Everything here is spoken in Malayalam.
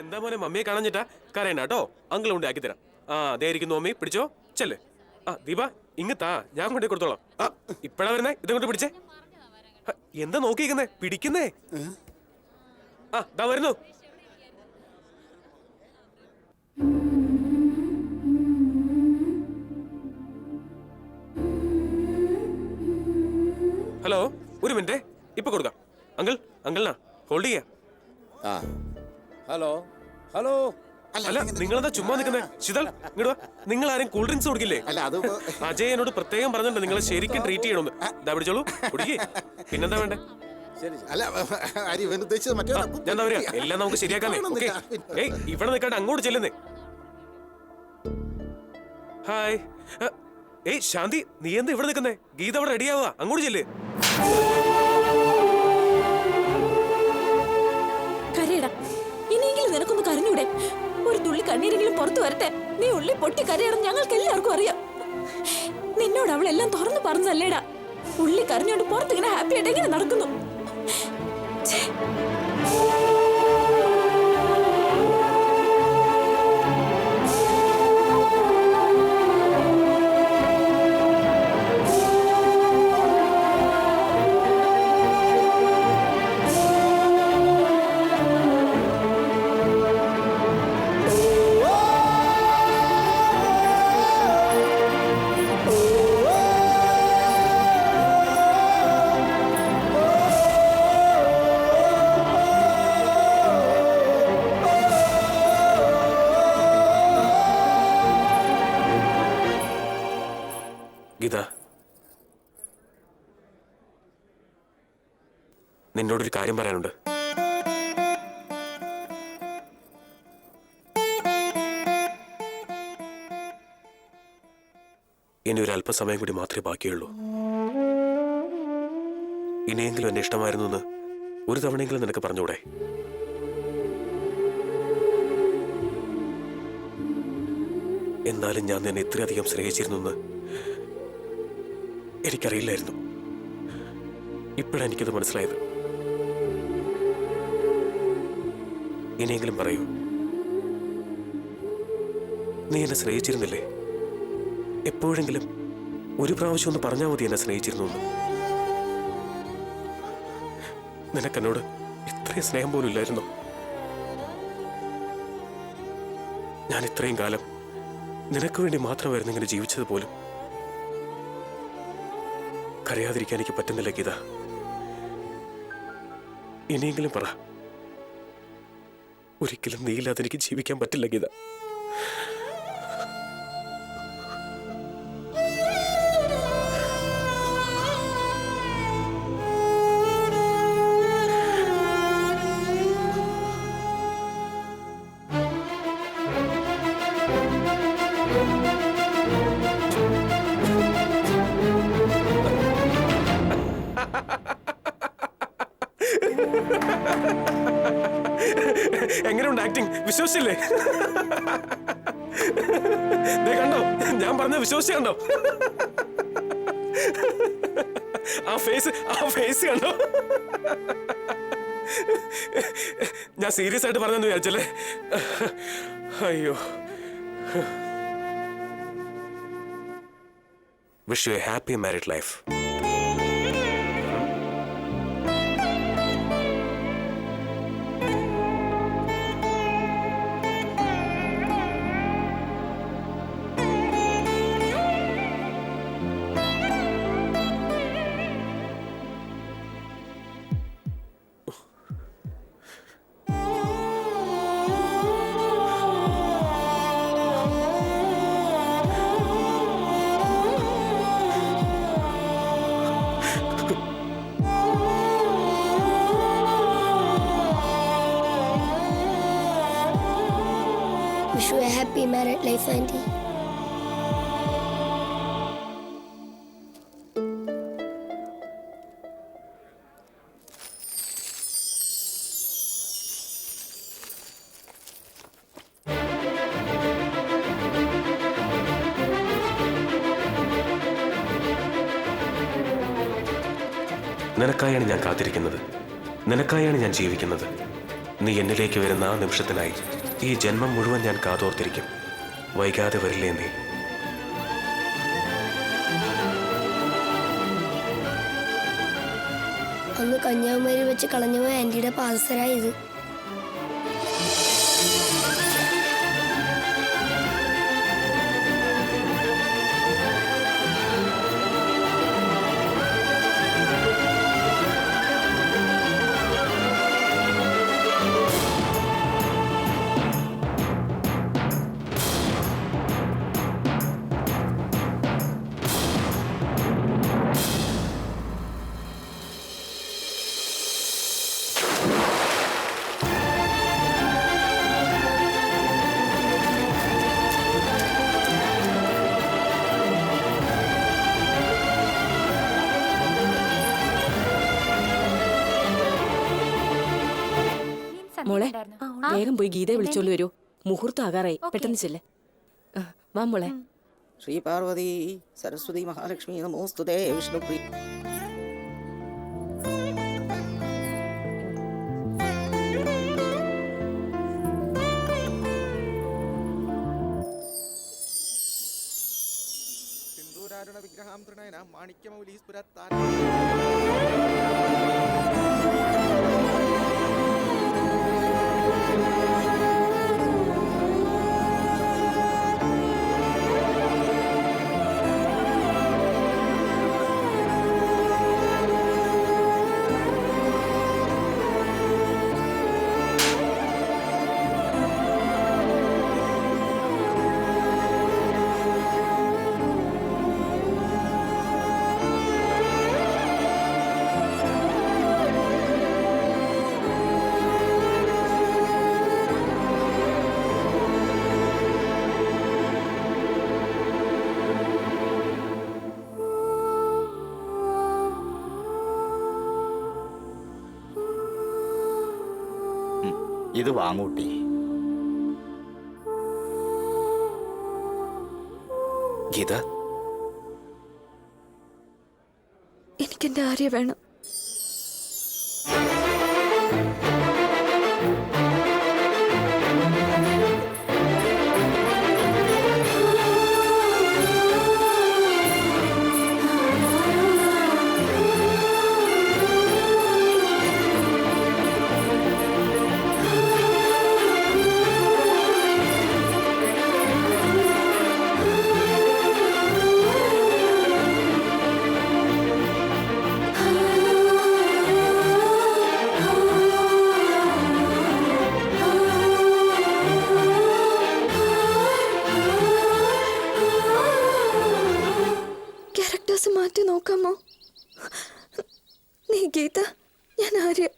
എന്താ മോനെ മമ്മിയെ കാണാഞ്ഞിട്ടാ? കരയണ്ട കേട്ടോ, അങ്കിൾ കൊണ്ട് ആക്കി തരാം. ആ അതേ ഇരിക്കുന്നു മമ്മി, പിടിച്ചോ ചെല്ലേ. ആ ദീപ ഇങ്ങത്താ, ഞാൻ കൊണ്ടേ കൊടുത്തോളാം. ആ ഇപ്പഴാ വരുന്നേ, ഇതങ്ങോട്ട് പിടിച്ചേ. എന്താ നോക്കിയിരിക്കുന്നേ, പിടിക്കുന്നേ. ആ ദാ വരുന്നു. ഹലോ, ഒരു മിനിറ്റ്, ഇപ്പൊ കൊടുക്കാം. അങ്കിളിനാ ഹോൾഡ് ചെയ്യാ. Hello hello. അല്ല നിങ്ങളെന്താ ചുമ്മാ നിൽക്കുന്നേ? ശിതൽ ഇങ്ങോട്ട് വാ. നിങ്ങൾ ആരും കൂൾ ഡ്രിങ്ക്സ് കുടിക്കില്ലേ? അജയ് എന്നോട് പ്രത്യേകം പറഞ്ഞിട്ടുണ്ട് നിങ്ങളെ ശരിക്കും ട്രീറ്റ് ചെയ്യണമെന്ന്. ഇതാ പിടിച്ചോളൂ, കുടിക്കേ. പിന്നെന്താ വേണ്ടേ? ഞാൻ എന്താ പറയാ, എല്ലാം നമുക്ക് ശരിയാക്കാനേ. ഓക്കെ, ഏയ് ഇവിടെ നിൽക്കാണ്ട് അങ്ങോട്ട് ചെല്ലുന്നേ. ഹായ്. ഏയ് ശാന്തി, നീ എന്താ ഇവിടെ നിൽക്കുന്നേ? ഗീത അവിടെ റെഡിയാവുക, അങ്ങോട്ട് ചെല്ല്. കരയടാ, ഇനിയെങ്കിലും നിനക്കൊന്ന് കരഞ്ഞൂടെ? ഒരു തുള്ളി കണ്ണീരെങ്കിലും പുറത്തു വരട്ടെ. നീ ഉള്ളി പൊട്ടി കരയണം, ഞങ്ങൾക്ക് എല്ലാവർക്കും അറിയാം. നിന്നോട് അവളെല്ലാം തുറന്നു പറഞ്ഞതല്ലേടാ. ഉള്ളി കരഞ്ഞോണ്ട് പുറത്തിങ്ങനെ ഹാപ്പി ആയിട്ട് എങ്ങനെ നടക്കുന്നു? ഗീത, നിന്നോടൊരു കാര്യം പറയാനുണ്ട്. ഇനി ഒരു അല്പസമയം കൂടി മാത്രമേ ബാക്കിയുള്ളൂ. ഇനിയെങ്കിലും എന്നെ ഇഷ്ടമായിരുന്നു എന്ന് ഒരു തവണയെങ്കിലും നിനക്ക് പറഞ്ഞൂടെ? എന്നാലും ഞാൻ നിന്നെ ഇത്രയധികം സ്നേഹിച്ചിരുന്നു എന്ന് എനിക്കറിയില്ലായിരുന്നു. ഇപ്പോഴാണ് എനിക്കത് മനസ്സിലായത്. ഇനിയെങ്കിലും പറയൂ, നീ എന്നെ സ്നേഹിച്ചിരുന്നില്ലേ? എപ്പോഴെങ്കിലും ഒരു പ്രാവശ്യം ഒന്ന് പറഞ്ഞാൽ മതി എന്നെ സ്നേഹിച്ചിരുന്നു എന്ന്. നിനക്കെന്നോട് ഇത്രയും സ്നേഹം പോലും ഇല്ലായിരുന്നോ? ഞാൻ ഇത്രയും കാലം നിനക്ക് വേണ്ടി മാത്രമായിരുന്നു ഇങ്ങനെ ജീവിച്ചത് പോലും. കരയാതിരിക്കാൻ എനിക്ക് പറ്റുന്നില്ല ഗീത. ഇനിയെങ്കിലും പറ, ഒരിക്കലും നീയില്ലാതെ എനിക്ക് ജീവിക്കാൻ പറ്റില്ല ഗീത. എങ്ങനെയുണ്ട് ആക്ടിങ്? വിശ്വസിച്ചില്ലേ? കണ്ടോ, ഞാൻ പറഞ്ഞ വിശ്വസിച്ച കണ്ടോ? ആ ഫേസ് കണ്ടോ? ഞാൻ സീരിയസ് ആയിട്ട് പറഞ്ഞെന്ന് വിചാരിച്ചല്ലേ? അയ്യോ. Wish you A happy married life. Wish you a happy married life, Auntie. നിനക്കായാണ് ഞാൻ കാത്തിരിക്കുന്നത്, നിനക്കായാണ് ഞാൻ ജീവിക്കുന്നത്. നീ എന്നിലേക്ക് വരുന്ന ആ നിമിഷത്തിനായി ഈ ജന്മം മുഴുവൻ ഞാൻ കാതോർത്തിരിക്കും. വൈകാതെ വരില്ലേ നീ? അന്ന് കന്യാകുമാരി വെച്ച് കളഞ്ഞുപോയ ആന്റിയുടെ പാദസരായത്. മോളെ വേഗം പോയി ഗീതയെ വിളിച്ചോണ്ട് വരൂ. മുഹൂർത്തം ആകാറായി. പെട്ടെന്ന് ചെല്ലേ. വാ മോളെ. ശ്രീ പാർവതി സരസ്വതി മഹാലക്ഷ്മി നമോസ്തുതേ വിഷ്ണുപ്രിയ. സിന്ദൂരാരുണ വിഗ്രഹാം തൃണയന മാണിക്യമൗലീസ്പുരത്താൻ. ഇത് വാങ്ങൂട്ടി. ഗീത, എനിക്കെന്റെ ആര്യ വേണം. ക്യാരക്ടേഴ്സ് മാറ്റി നോക്കാമോ? നീ ഗീത, ഞാൻ ആര്യ.